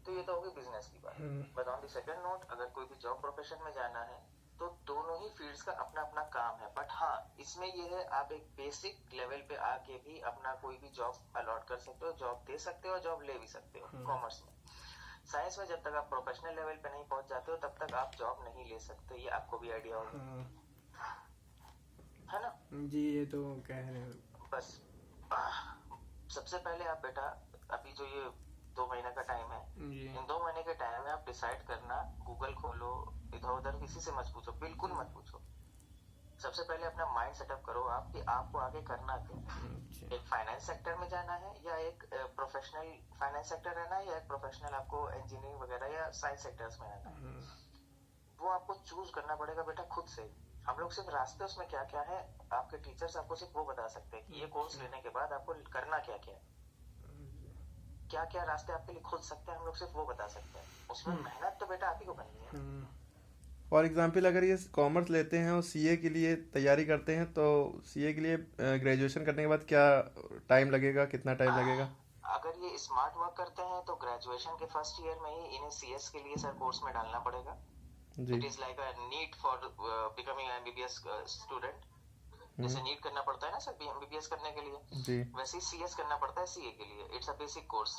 तो ये तो होगी बिजनेस की बात। But on the second note, अगर कोई भी जॉब प्रोफेशन में जाना है तो दोनों ही फील्ड्स का अपना अपना काम है। बट हाँ, इसमें ये है, आप एक बेसिक लेवल पे आके भी अपना कोई भी जॉब अलॉट कर सकते हो, जॉब दे सकते हो, जॉब ले भी सकते हो कॉमर्स में। साइंस में जब तक आप प्रोफेशनल लेवल पे नहीं पहुंच जाते हो तब तक आप जॉब नहीं ले सकते, ये आपको भी आइडिया होगा, है ना जी। ये तो कह रहे हो। बस सबसे पहले आप बेटा, अभी जो ये 2 महीने का टाइम है, इन 2 महीने के टाइम में आप डिसाइड करना, गूगल खोलो, इधर उधर किसी से मत पूछो, बिल्कुल मत पूछो। सबसे पहले अपना माइंड सेटअप करो आप कि आपको आगे करना क्या है। एक फाइनेंस सेक्टर में जाना है या एक प्रोफेशनल फाइनेंस सेक्टर रहना है, या एक प्रोफेशनल आपको इंजीनियरिंग वगैरह या साइंस सेक्टर्स में रहना है, वो आपको चूज करना पड़ेगा बेटा खुद से। हम लोग सिर्फ रास्ते उसमें क्या क्या है, आपके टीचर्स आपको सिर्फ वो बता सकते हैं कि ये कोर्स लेने के बाद आपको करना क्या क्या है, क्या क्या रास्ते आपके लिए खुल सकते हैं, हम लोग सिर्फ वो बता सकते हैं। उसमें मेहनत तो बेटा आप ही को करनी है। फॉर एग्जाम्पल अगर ये कॉमर्स लेते हैं और सीए के लिए तैयारी करते हैं, तो सीए के लिए ग्रेजुएशन करने के बाद क्या टाइम लगेगा, कितना टाइम लगेगा? अगर ये स्मार्ट वर्क करते हैं तो ग्रेजुएशन के फर्स्ट ईयर में ही इन्हें सीएस के लिए सर कोर्स में डालना पड़ेगा। It is like a NEET for becoming MBBS student. जैसे नीट करना पड़ता है ना सर एमबीबीएस करने के लिए, जी। वैसे ही सीएस करना पड़ता है सीए के लिए। It's a basic course.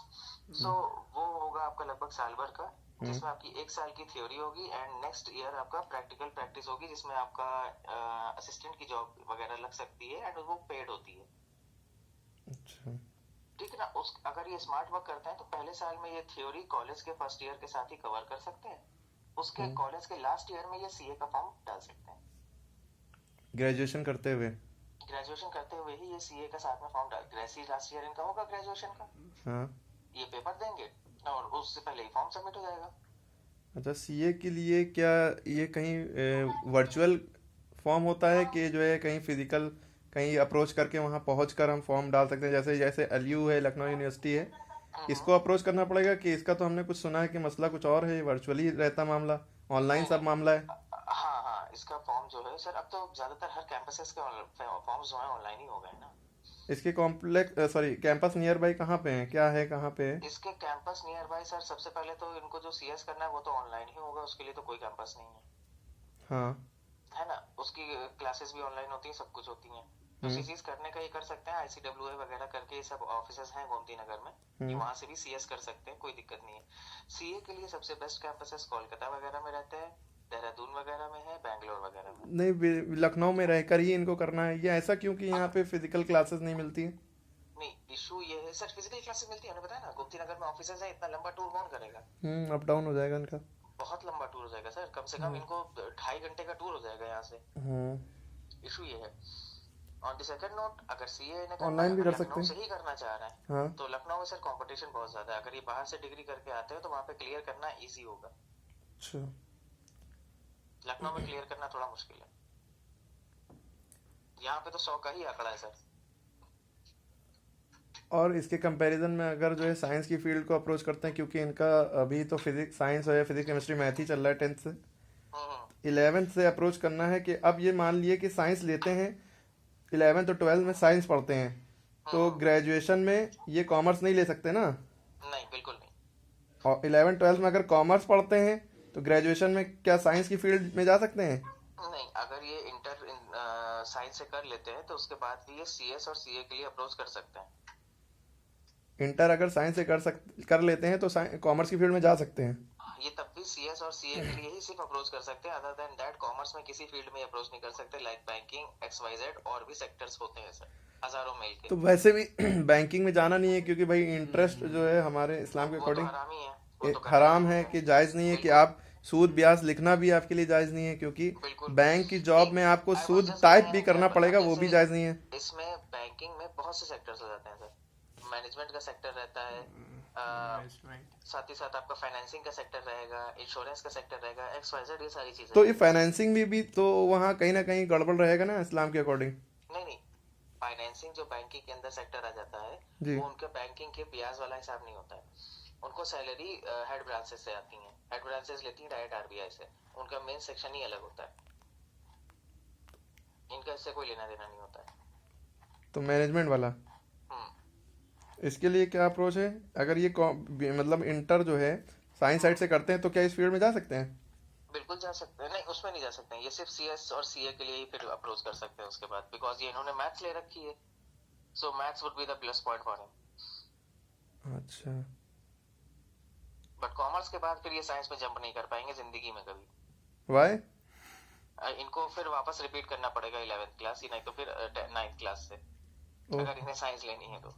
So वो होगा आपका लगभग साल भर का, जिसमें आपकी 1 साल की थ्योरी होगी एंड नेक्स्ट ईयर आपका प्रैक्टिकल प्रैक्टिस होगी, जिसमें आपका असिस्टेंट की जॉब वगैरह लग सकती है एंड वो पेड होती है। अच्छा, ठीक है ना। उस अगर ये स्मार्ट वर्क करते हैं तो पहले साल में ये थ्योरी कॉलेज के फर्स्ट ईयर के साथ ही कवर कर सकते हैं, उसके कॉलेज के लास्ट ईयर में ये सीए का फॉर्म डाल सकते हैं। ग्रेजुएशन करते हुए ही ये सीए का साथ में फॉर्म डाल, लास्ट ईयर इनका होगा ग्रेजुएशन का, हाँ। ये पेपर देंगे और उससे पहले ही फॉर्म सबमिट हो जाएगा। अच्छा, सीए के लिए क्या ये कहीं वर्चुअल फॉर्म होता है कि जो है कहीं फिजिकल, कहीं अप्रोच करके वहाँ पहुँच कर हम फॉर्म डाल सकते हैं? जैसे जैसे एलयू है, लखनऊ यूनिवर्सिटी है, इसको अप्रोच करना पड़ेगा कि इसका तो हमने कुछ सुना है कि मसला कुछ और है, वर्चुअली रहता मामला, ऑनलाइन सब मामला है? हाँ हाँ, इसका फॉर्म जो है सर, अब तो ज्यादातर हर कैंपसेस के फॉर्म जो है ऑनलाइन ही हो गए ना। इसके कैंपस नियर बाई कहाँ पे है, क्या है, कहाँ पे है? इसके कैंपस नियर बाय सर, सबसे पहले तो इनको जो सीएस करना है वो तो ऑनलाइन ही होगा, उसके लिए तो कोई कैंपस नहीं है, हाँ। है ना। उसकी क्लासेस भी ऑनलाइन होती है, सब कुछ होती है। तो सीसीस करने का ये कर सकते हैं, आईसीडब्ल्यूए वगैरह करके ये सब ऑफिसेस हैं गोमती नगर में, ये वहां से भी सीएस कर सकते हैं, कोई दिक्कत नहीं है। सीए के लिए सबसे बेस्ट कैंपसेस कोलकाता वगैरह में रहते हैं, देहरादून वगैरह में है, बैंगलोर वगैरह में। नहीं, लखनऊ में रहकर ही इनको करना है, ये ऐसा क्यों कि यहाँ पे फिजिकल क्लासेस नहीं मिलती है? नहीं, इशू ये है सर, फिजिकल क्लासेस मिलती है, हमने बताया ना, गोमती नगर में ऑफिसेस है, इतना लंबा टूर कौन करेगा? अप डाउन हो जाएगा इनका, बहुत लंबा टूर हो जाएगा सर, कम से कम इनको 2.5 घंटे का टूर हो जाएगा यहाँ से। इशू ये है। ऑन द सेकंड नोट, अगर सीए ऑनलाइन भी कर सकते लखनऊ हैं। से ही करना चाह रहे हैं, हाँ। तो लखनऊ में सर कंपटीशन बहुत ज्यादा है। अगर ये बाहर से डिग्री करके आते हैं तो वहाँ पे क्लियर करना इजी होगा, अच्छा, लखनऊ में क्लियर करना थोड़ा मुश्किल है। यहाँ पे तो 100 का ही आंकड़ा है सर। और इसके कंपैरिजन में अगर जो है साइंस की फील्ड को अप्रोच करते हैं, क्योंकि इनका अभी तो फिजिक्स साइंस है, फिजिक्स केमिस्ट्री मैथ ही चल रहा है 10th से, 11th से अप्रोच करना है कि अब ये मान लिए कि साइंस लेते हैं, 11th और 12th में साइंस पढ़ते हैं, तो ग्रेजुएशन में ये कॉमर्स नहीं ले सकते ना? नहीं, बिल्कुल नहीं। और 11th 12th में अगर कॉमर्स पढ़ते हैं तो ग्रेजुएशन में क्या साइंस की फील्ड में जा सकते हैं? नहीं, अगर ये इंटर साइंस से कर लेते हैं तो उसके बाद भी ये सीएस और सीए के लिए अप्रोच कर सकते हैं। इंटर अगर साइंस से कर लेते हैं तो कॉमर्स की फील्ड में जा सकते हैं? ये तब भी सीएस और सीए के लिए ही सिर्फ अप्रोच कर सकते हैं, अदर देन दैट कॉमर्स में किसी फील्ड में अप्रोच नहीं कर सकते, लाइक बैंकिंग, एक्सवाईजेड और भी सेक्टर्स होते हैं सर, हजारों मेल के। तो वैसे भी बैंकिंग में जाना नहीं है, क्योंकि भाई इंटरेस्ट जो है हमारे इस्लाम के अकॉर्डिंग हराम ही है, वो तो हराम है, कि जायज़ नहीं है कि आप सूद ब्याज लिखना भी आपके लिए जायज़ नहीं है, क्योंकि बैंक की जॉब में आपको सूद टाइप भी करना पड़ेगा, वो भी जायज़ नहीं है। इसमें बैंकिंग में बहुत से सेक्टर्स हो जाते हैं सर, मैनेजमेंट का सेक्टर रहता है, साथ ही साथ आपका फाइनेंसिंग का सेक्टर रहेगा, इंश्योरेंस का सेक्टर रहेगा, एक्सवाईजेड, ये सारी चीजें। तो ये फाइनेंसिंग में भी तो वहाँ कहीं ना कहीं गड़बड़ रहेगा ना इस्लाम के अकॉर्डिंग? नहीं नहीं, फाइनेंसिंग जो बैंकिंग के अंदर सेक्टर आ जाता है, वो उनके बैंकिंग के ब्याज वाला हिसाब नहीं होता है। उनको सैलरी हेड ब्रांचेस से आती है, हेड ब्रांचेस लेती है डायरेक्ट आरबीआई से, उनका मेन सेक्शन ही अलग होता है, इनका इससे कोई लेना देना नहीं होता है। तो मैनेजमेंट वाला इसके लिए क्या अप्रोच है? अगर ये मतलब इंटर जो है साइंस साइड से करते हैं तो क्या इस फील्ड में जा सकते हैं? बिल्कुल जा सकते हैं, नहीं उसमें नहीं जा सकते हैं, ये सिर्फ सीएस और सीए के लिए ही फिर अप्रोच कर सकते हैं उसके बाद, बिकॉज ये इन्होंने मैथ्स ले रखी है, सो maths would be the plus point for him. अच्छा, बट कॉमर्स के बाद फिर ये साइंस में जंप नहीं कर पाएंगे जिंदगी में कभी। वाई? इनको फिर वापस रिपीट करना पड़ेगा 11th क्लास ही, नहीं तो फिर 9th क्लास से, अगर इन्हें साइंस लेनी है तो।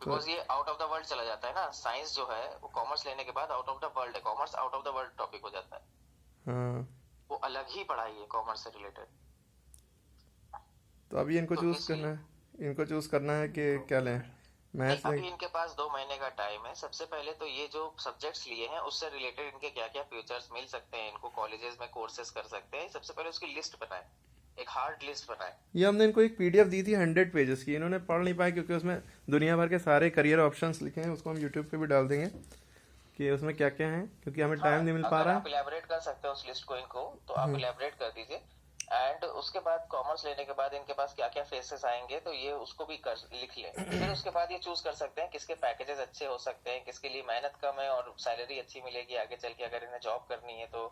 बिकॉज ये आउट ऑफ द वर्ल्ड चला जाता है ना, साइंस जो है वो कॉमर्स लेने के बाद आउट ऑफ द वर्ल्ड है, commerce out of the world topic हो जाता है, हाँ, वो अलग ही पढ़ाई है कॉमर्स से रिलेटेड। तो अभी इनको तो चूज इसलिए करना है, इनको चूज करना है कि क्या लें, नहीं, मैथ्स अभी लें? इनके पास 2 महीने का टाइम है। सबसे पहले तो ये जो सब्जेक्ट्स लिए हैं उससे रिलेटेड इनके क्या क्या फ्यूचर्स मिल सकते हैं, इनको कॉलेजेस में कोर्सेज कर सकते हैं, सबसे पहले उसकी लिस्ट बनाए, एक हार्ड लिस्ट बनाए। ये हमने इनको एक पीडीएफ दी थी 100 पेजेस की, इन्होंने पढ़ नहीं पाए क्योंकि उसमें दुनिया भर के सारे करियर ऑप्शंस लिखे हैं, उसको हम यूट्यूब पे भी डाल देंगे कि उसमें क्या क्या है, क्योंकि हमें टाइम नहीं मिल पा अगर रहा आप इलेबोरेट कर सकते हो उस लिस्ट को इनको, तो आप है। इलेबोरेट कर दीजिए। एंड उसके बाद कॉमर्स लेने के बाद इनके पास क्या क्या फेसेस आएंगे तो ये उसको भी लिख लें। फिर उसके बाद ये चूज कर सकते हैं किसके पैकेजेस अच्छे हो सकते हैं, किसके लिए मेहनत कम है और सैलरी अच्छी मिलेगी आगे चल के अगर इन्हें जॉब करनी है तो।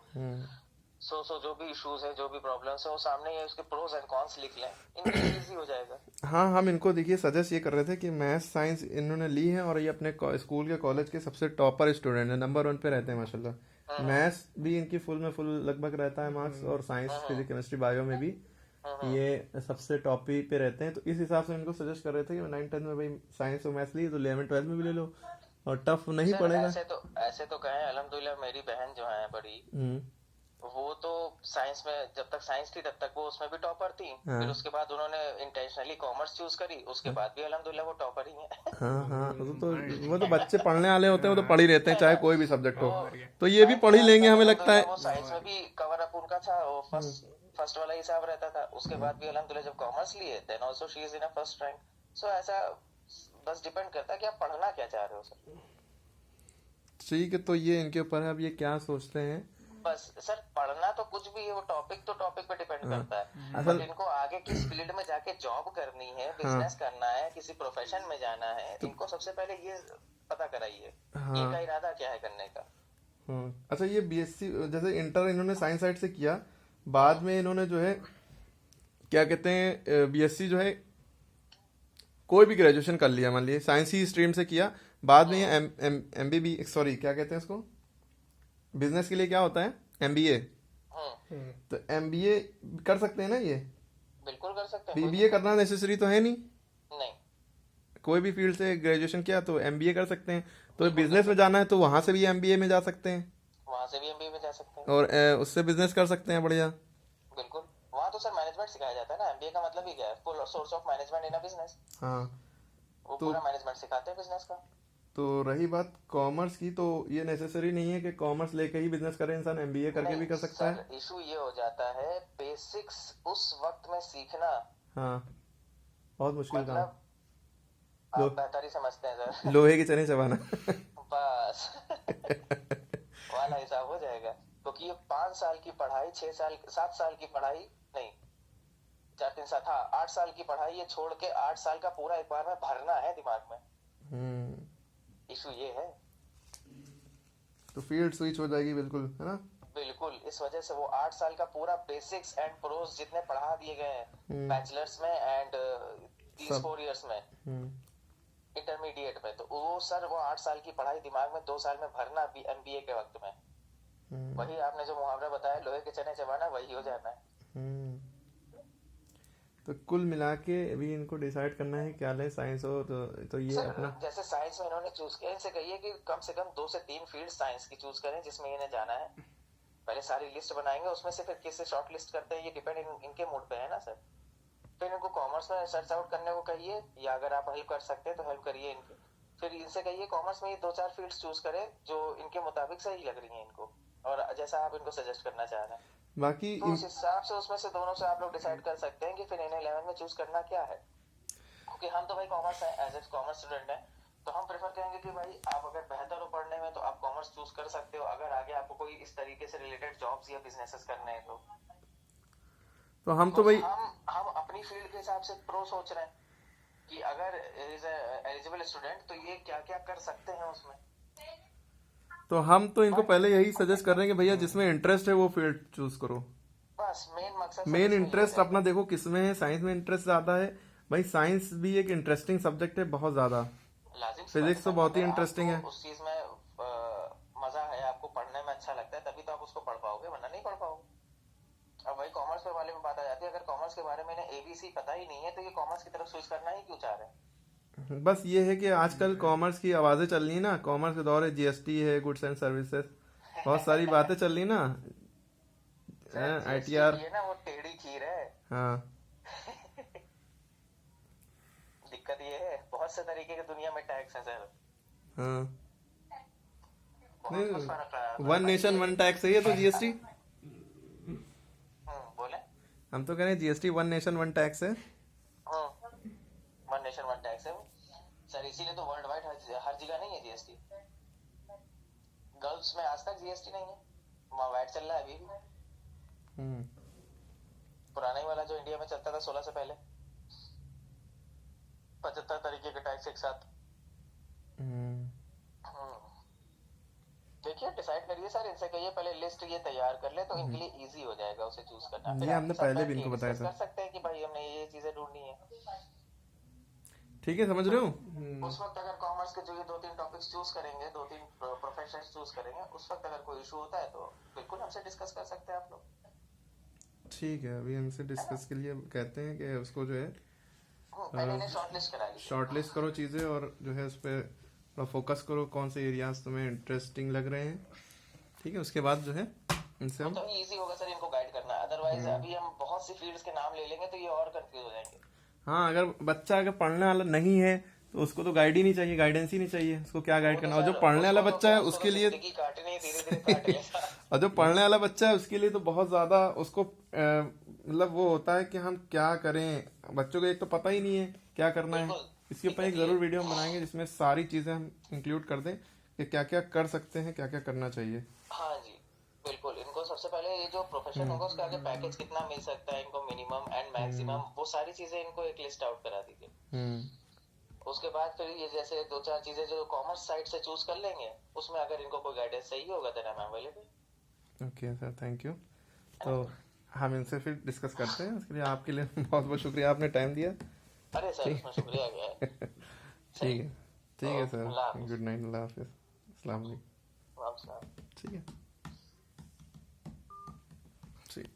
सो जो भी इश्यूज है, जो भी प्रॉब्लम्स है, वो सामने ये उसके प्रोज एंड कॉन्स लिख लें, इनके लिए इजी हो जाएगा। हाँ, हम इनको देखिए सजेस्ट ये कर रहे थे कि मैथ्स साइंस इन्होंने ली है और ये अपने स्कूल के कॉलेज के सबसे टॉपर स्टूडेंट है, नंबर 1 पे रहते हैं माशाल्लाह। मैथ्स भी इनकी फुल में फुल लगभग रहता है मार्क्स, और साइंस फिजिक्स केमिस्ट्री बायो में भी ये सबसे टॉप ही पे रहते हैं। तो इस हिसाब से इनको सजेस्ट कर रहे थे कि 9th 10th में भाई साइंस और मैथ्स लिए तो 11th 12th में भी ले लो और टफ नहीं सर पड़ेगा। ऐसे तो कहें, अल्हम्दुलिल्लाह मेरी बहन जो है बड़ी, वो तो साइंस में जब तक साइंस थी तब तक वो उसमें भी टॉपर थी। हाँ। फिर उसके बाद उन्होंने इंटेंशनली कॉमर्स चूज करी, उसके बाद भी अल्हम्दुलिल्लाह वो टॉपर ही है। हाँ हाँ, वो तो बच्चे पढ़ने वाले होते हैं, वो तो पढ़ ही रहते हैं चाहे कोई भी सब्जेक्ट हो, तो ये भी पढ़ ही लेंगे हमें लगता है। वो साइंस में भी कवर अप उनका था, वो फर्स्ट वाला हिसाब रहता था, उसके बाद भी अल्हम्दुलिल्लाह जब कॉमर्स लिए then also she is in a first rank. So ऐसा बस डिपेंड करता है कि आप पढ़ना क्या चाह रहे हो सर। ठीक है, तो ये इनके ऊपर है, अब ये क्या सोचते हैं। बस सर पढ़ना तो कुछ भी है, वो टॉपिक पे डिपेंड करता है। असल बट इनको आगे किस फील्ड में जाके जॉब करनी है, बिजनेस करना है, किसी प्रोफेशन में जाना है, इनको सबसे पहले ये पता कराइए कि इनका इरादा क्या है करने का। अच्छा, ये बीएससी जैसे इंटर इन्होंने साइंस साइड से किया, बाद में इन्होंने जो है क्या कहते हैं बीएससी जो है कोई भी ग्रेजुएशन कर लिया, मान लीजिए साइंस ही स्ट्रीम से किया, बाद में ये एमबीबी सॉरी क्या कहते हैं इसको, बिजनेस के लिए क्या होता है, एमबीए, तो एमबीए कर सकते हैं ना ये? बिल्कुल कर सकते हैं। बीबीए करना नेसेसरी तो है नहीं, नहीं कोई भी फील्ड से ग्रेजुएशन किया तो एमबीए कर सकते हैं, तो बिजनेस में जाना है तो वहां से भी एमबीए में जा सकते हैं, वहां से भी एमबीए में जा सकते हैं, और उससे बिजनेस कर सकते हैं। बढ़िया। बिल्कुल, वहां तो सर मैनेजमेंट सिखाया जाता है ना, एमबीए का मतलब ही क्या है, full source of management in a business. हाँ, वो पूरा मैनेजमेंट सिखाते हैं बिजनेस का। तो रही बात कॉमर्स की, तो ये नेसेसरी नहीं है कि कॉमर्स लेके ही बिजनेस करे, इंसान एमबीए करके भी कर सकता है। इशू ये हो जाता है बेसिक्स उस वक्त में सीखना, हाँ, बहुत मुश्किल काम, मतलब आप बेहतर ही समझते हैं सर। लोहे की चने चबाना। बस वाला हिसाब हो जाएगा, क्योंकि ये 5 साल की पढ़ाई, 6 साल 7 साल की पढ़ाई नहीं, 4 3 7 हाँ 8 साल की पढ़ाई ये छोड़ के 8 साल का पूरा एक बार में भरना है दिमाग में। इशू ये है, तो फील्ड स्विच हो जाएगी बिल्कुल, है ना? बिल्कुल। इस वजह से वो 8 साल का पूरा बेसिक्स एंड प्रोज जितने पढ़ा दिए गए हैं बैचलर्स में एंड 4 इयर्स में इंटरमीडिएट में, तो वो सर वो 8 साल की पढ़ाई दिमाग में 2 साल में भरना एमबीए के वक्त में, वही आपने जो मुहावरा बताया लोहे के चने चबाना, वही हो जाना है। तो कुल मिला के अभी इनको डिसाइड करना है क्या ले, साइंस हो तो ये अपना, जैसे साइंस में इन्होंने चूज किया, इनसे कहिए कि कम से कम 2 से 3 फील्ड साइंस की चूज करें जिसमें इन्हें जाना है। पहले सारी लिस्ट बनाएंगे, उसमें से फिर किससे शॉर्ट लिस्ट करते हैं ये डिपेंड इनके मूड पे है ना सर। फिर इनको कॉमर्स में सर्च आउट करने को कहिए, या अगर आप हेल्प कर सकते हैं तो हेल्प करिए इनकी। फिर इनसे कहिए कॉमर्स में ये 2-4 फील्ड्स चूज करें जो इनके मुताबिक सही लग रही हैं इनको, और जैसा आप इनको सजेस्ट करना चाह रहे हैं, बाकी तो उस हिसाब से उसमें से दोनों से आप लोग डिसाइड कर सकते हैं कि फिर इन्हें 11 में चूज करना क्या है। क्योंकि हम तो भाई कॉमर्स है, एज ए कॉमर्स स्टूडेंट है, तो हम प्रेफर करेंगे कि भाई आप अगर बेहतर हो पढ़ने में तो आप कॉमर्स चूज कर सकते हो, अगर आगे आपको कोई इस तरीके से रिलेटेड जॉब्स या बिजनेसेस करने हैं तो हम तो भाई हम अपनी फील्ड के हिसाब से प्रो सोच रहे हैं। कि अगर इज एलिजिबल स्टूडेंट तो ये क्या क्या कर सकते हैं उसमें। तो हम तो इनको पहले यही सजेस्ट कर रहे हैं कि भैया जिसमें इंटरेस्ट है वो फील्ड चूज करो। बस मेन मकसद सब मेन इसमें ही हो इंटरेस्ट अपना जाएगा। देखो किसमें है, साइंस में इंटरेस्ट ज्यादा है। भाई साइंस भी एक इंटरेस्टिंग सब्जेक्ट है बहुत ज्यादा। लाजिम सी बात है फिजिक्स तो सर, बहुत ही अगर इंटरेस्टिंग है। आपको उस चीज में मजा है, आपको पढ़ने में अच्छा लगता है, तभी तो आप उसको पढ़ पाओगे, वरना नहीं पढ़ पाओगे। अब वही कॉमर्स पे वाले में बात आ जाती है, अगर कॉमर्स के बारे में इन्हें एबीसी पता ही नहीं है तो ये कॉमर्स की तरफ स्विच करना ही क्यों चाह रहे हैं। बस ये है कि आजकल कॉमर्स की आवाजें चल रही है ना, कॉमर्स के दौर है, जीएसटी है, गुड्स एंड सर्विसेज, बहुत सारी बातें चल रही ना, सर जीएसटी आईटीआर। की है ना, वो टेढ़ी खीर है। हाँ दिक्कत ये है, बहुत से तरीके के दुनिया में टैक्स है सर, हाँ। बहुत कुछ फर्क है। वन नेशन वन टैक्स है ये तो जीएसटी। बोले। हम तो कह रहे हैं GST one nation one tax है। वन नेशन वन टैक्स है वो सर, इसीलिए तो वर्ल्ड वाइड हर जगह नहीं है जीएसटी। गर्ल्स में आज तक जीएसटी नहीं है, वहाँ वैट चल रहा है अभी भी। हम्म। पुराना ही वाला जो इंडिया में चलता था 16 से पहले, 75 तरीके के टैक्स एक साथ। देखिए डिसाइड करिए सर, इनसे कहिए पहले लिस्ट ये तैयार कर ले, तो इनके लिए इजी हो जाएगा उसे चूज करना। फिर ये हमने आपके साथ पहले बैठ भी के इनको बताया डिस्कस था। कर सकते हैं कि भाई हमने ये चीजें ढूंढनी है। ठीक है, समझ रहे हो। उस वक्त अगर कॉमर्स के जो ये 2-3 टॉपिक्स चूज करेंगे, 2-3 प्रोफेशन चूज करेंगे, उस वक्त अगर कोई इशू होता है तो बिल्कुल हमसे डिस्कस कर सकते हैं आप लोग। ठीक है, अभी हमसे डिस्कस के लिए कहते हैं कि उसको जो है पहले इन्हें शॉर्टलिस्ट करा लीजिए। शॉर्टलिस्ट करो चीज़ें, और जो है उस पर थोड़ा फोकस करो कौन से एरियाज तुम्हें इंटरेस्टिंग लग रहे हैं। ठीक है, उसके बाद जो है इनसे हम तो इजी होगा सर इनको गाइड करना, अदरवाइज अभी हम बहुत सी फील्ड्स के नाम ले लेंगे तो ये और कंफ्यूज हो जाएंगे। हाँ, अगर बच्चा अगर पढ़ने वाला नहीं है तो उसको तो गाइड ही नहीं चाहिए, गाइडेंस ही नहीं चाहिए, उसको क्या गाइड करना। और जो पढ़ने वाला बच्चा है उसके लिए जिंदगी काटनी है, धीरे धीरे काट लेगा। और जो पढ़ने वाला बच्चा है उसके लिए तो बहुत ज्यादा उसको मतलब वो होता है कि हम क्या करें। बच्चों को एक तो पता ही नहीं है क्या करना है। बिल्कुल। इसके ऊपर एक जरूर वीडियो हम बनाएंगे जिसमें सारी चीजें हम इंक्लूड कर दें कि क्या क्या कर सकते हैं, क्या क्या करना चाहिए। हाँ जी बिल्कुल, इनको सबसे पहले ये जो प्रोफेशन होगा उसका आगे पैकेज कितना मिल सकता है इनको, मिनिमम एंड मैक्सिमम, वो सारी चीजें इनको एक लिस्ट आउट करा दीजिए। उसके बाद फिर ये जैसे 2-4 चीजें जो कॉमर्स साइड से चूज कर लेंगे, उसमें अगर इनको कोई गाइडेंस चाहिए होगा then I am available. Okay sir, thank you. तो हम इनसे फिर डिस्कस करते हैं। उसके लिए आपके लिए बहुत बहुत शुक्रिया, आपने टाइम दिया। अरे सर इसमें शुक्रिया क्या है। ठीक है सर, अल्लाह हाफिज। गुड नाइट, अल्लाह हाफिज, अस्सलाम वालेकुम। वापस। ठीक है, ठीक।